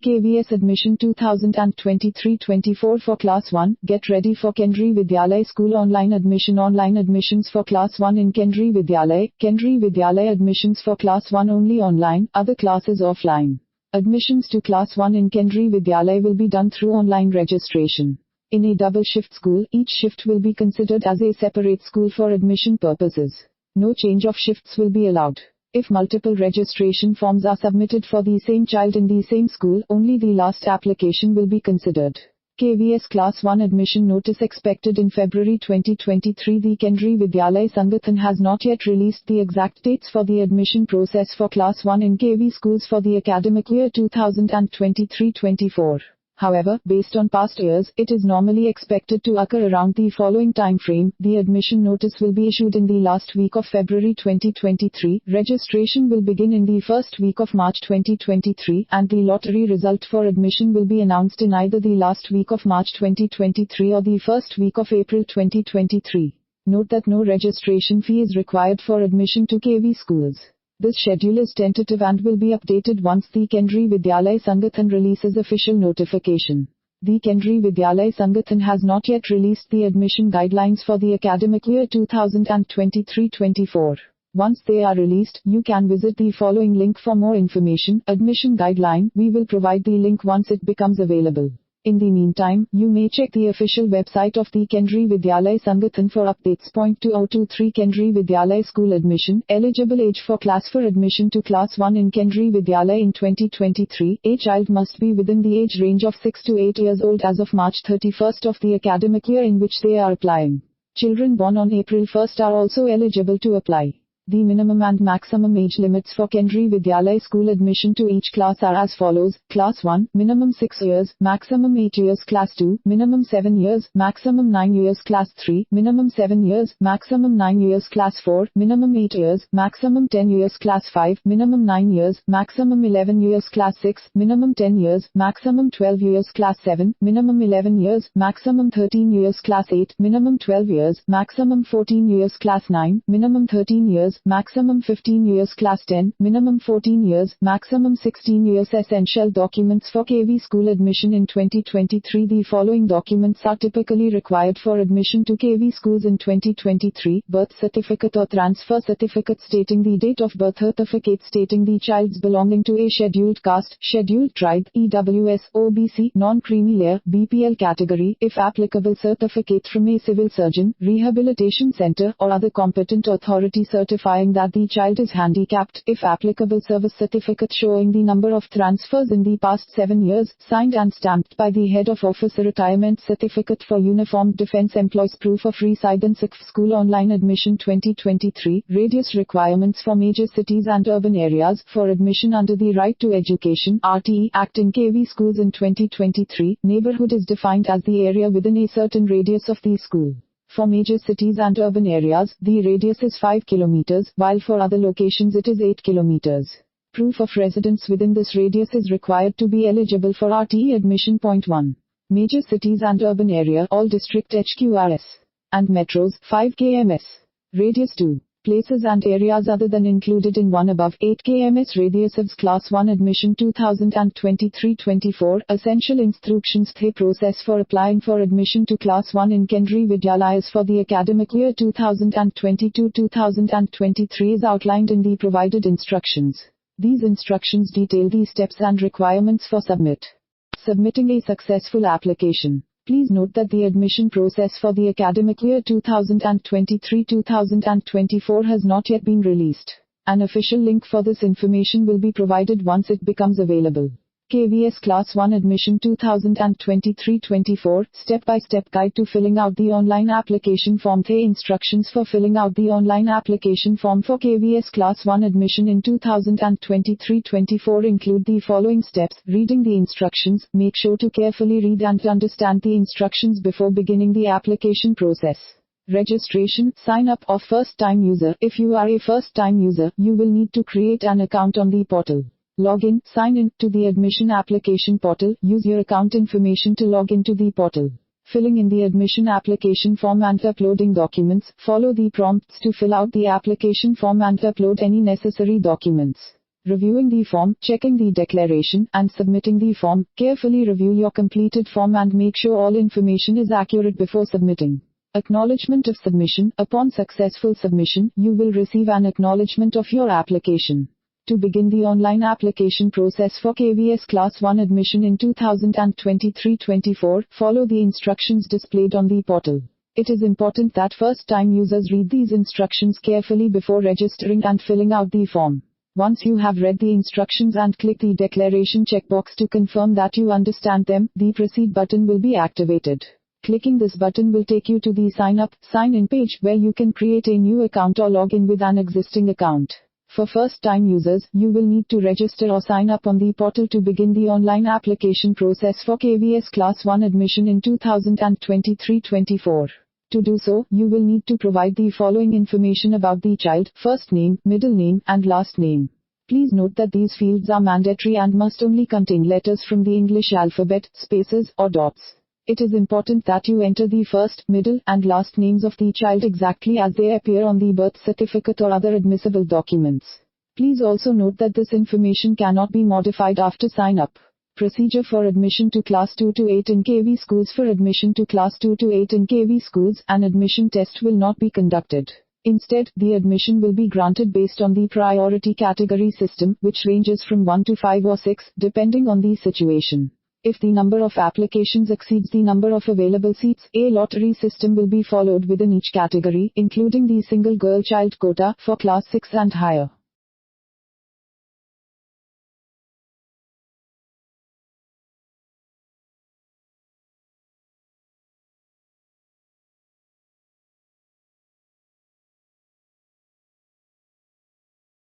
KVS Admission 2023-24 for Class 1. Get ready for Kendriya Vidyalayas School Online Admission. Online admissions for Class 1 in Kendriya Vidyalayas. Kendriya Vidyalayas admissions for Class 1 only online, other classes offline. Admissions to Class 1 in Kendriya Vidyalayas will be done through online registration. In a double shift school, each shift will be considered as a separate school for admission purposes. No change of shifts will be allowed. If multiple registration forms are submitted for the same child in the same school, only the last application will be considered. KVS Class 1 admission notice expected in February 2023. The Kendriya Vidyalayas Sangathan has not yet released the exact dates for the admission process for Class 1 in KV schools for the academic year 2023-24. However, based on past years, it is normally expected to occur around the following time frame. The admission notice will be issued in the last week of February 2023, registration will begin in the first week of March 2023, and the lottery result for admission will be announced in either the last week of March 2023 or the first week of April 2023. Note that no registration fee is required for admission to KV schools. This schedule is tentative and will be updated once the Kendriya Vidyalayas Sangathan releases official notification. The Kendriya Vidyalayas Sangathan has not yet released the admission guidelines for the academic year 2023-24. Once they are released, you can visit the following link for more information. Admission guideline. We will provide the link once it becomes available. In the meantime, you may check the official website of the Kendriya Vidyalayas Sangathan for updates. 2023 Kendriya Vidyalayas School Admission. Eligible age for class for admission to Class 1 in Kendriya Vidyalayas in 2023. A child must be within the age range of 6 to 8 years old as of March 31st of the academic year in which they are applying. Children born on April 1st are also eligible to apply. The minimum and maximum age limits for Kendriya Vidyalayas school admission to each class are as follows. Class 1, minimum 6 years, maximum 8 years. Class 2, minimum 7 years, maximum 9 years. Class 3, minimum 7 years, maximum 9 years. Class 4, minimum 8 years, maximum 10 years. Class 5, minimum 9 years, maximum 11 years. Class 6, minimum 10 years, maximum 12 years. Class 7, minimum 11 years, maximum 13 years. Class 8, minimum 12 years, maximum 14 years. Class 9, minimum 13 years, maximum 15 years. Class 10, minimum 14 years, maximum 16 years. Essential documents for KV school admission in 2023. The following documents are typically required for admission to KV schools in 2023. Birth certificate or transfer certificate stating the date of birth. Certificate stating the child's belonging to a scheduled caste, scheduled tribe, EWS, OBC, non-creamy layer, BPL category, if applicable. Certificate from a civil surgeon, rehabilitation center, or other competent authority certifying that the child is handicapped, if applicable. Service certificate showing the number of transfers in the past 7 years, signed and stamped by the head of office. Retirement certificate for uniformed defense employees. Proof of residence. If school online admission 2023. Radius requirements for major cities and urban areas. For admission under the Right to Education (RTE) Act in KV schools in 2023, neighborhood is defined as the area within a certain radius of the school. For major cities and urban areas, the radius is 5 kilometers, while for other locations it is 8 kilometers. Proof of residence within this radius is required to be eligible for RTE admission. 1. Major cities and urban area, all district HQRS and metros, 5 kms. Radius 2. Places and areas other than included in one above, 8 kms radius of Class 1 admission 2023-24. Essential instructions. The process for applying for admission to Class 1 in Kendriya Vidyalayas for the academic year 2022-2023 is outlined in the provided instructions. These instructions detail the steps and requirements for submitting a successful application. Please note that the admission process for the academic year 2023-2024 has not yet been released. An official link for this information will be provided once it becomes available. KVS Class 1 Admission 2023-24 Step-by-step guide to filling out the online application form. The instructions for filling out the online application form for KVS Class 1 Admission in 2023-24 include the following steps. Reading the instructions. Make sure to carefully read and understand the instructions before beginning the application process. Registration. Sign up or first-time user. If you are a first-time user, you will need to create an account on the portal. Login. Sign in to the admission application portal. Use your account information to log into the portal. Filling in the admission application form and uploading documents. Follow the prompts to fill out the application form and upload any necessary documents. Reviewing the form, checking the declaration, and submitting the form. Carefully review your completed form and make sure all information is accurate before submitting. Acknowledgement of submission. Upon successful submission, you will receive an acknowledgement of your application. To begin the online application process for KVS Class 1 admission in 2023-24, follow the instructions displayed on the portal. It is important that first-time users read these instructions carefully before registering and filling out the form. Once you have read the instructions and click the declaration checkbox to confirm that you understand them, the Proceed button will be activated. Clicking this button will take you to the Sign Up, Sign In page where you can create a new account or log in with an existing account. For first-time users, you will need to register or sign up on the portal to begin the online application process for KVS Class 1 admission in 2023-24. To do so, you will need to provide the following information about the child: first name, middle name, and last name. Please note that these fields are mandatory and must only contain letters from the English alphabet, spaces, or dots. It is important that you enter the first, middle, and last names of the child exactly as they appear on the birth certificate or other admissible documents. Please also note that this information cannot be modified after sign up. Procedure for admission to Class 2 to 8 in KV schools. For admission to Class 2 to 8 in KV schools, an admission test will not be conducted. Instead, the admission will be granted based on the priority category system, which ranges from 1 to 5 or 6, depending on the situation. If the number of applications exceeds the number of available seats, a lottery system will be followed within each category, including the single girl child quota for Class 6 and higher.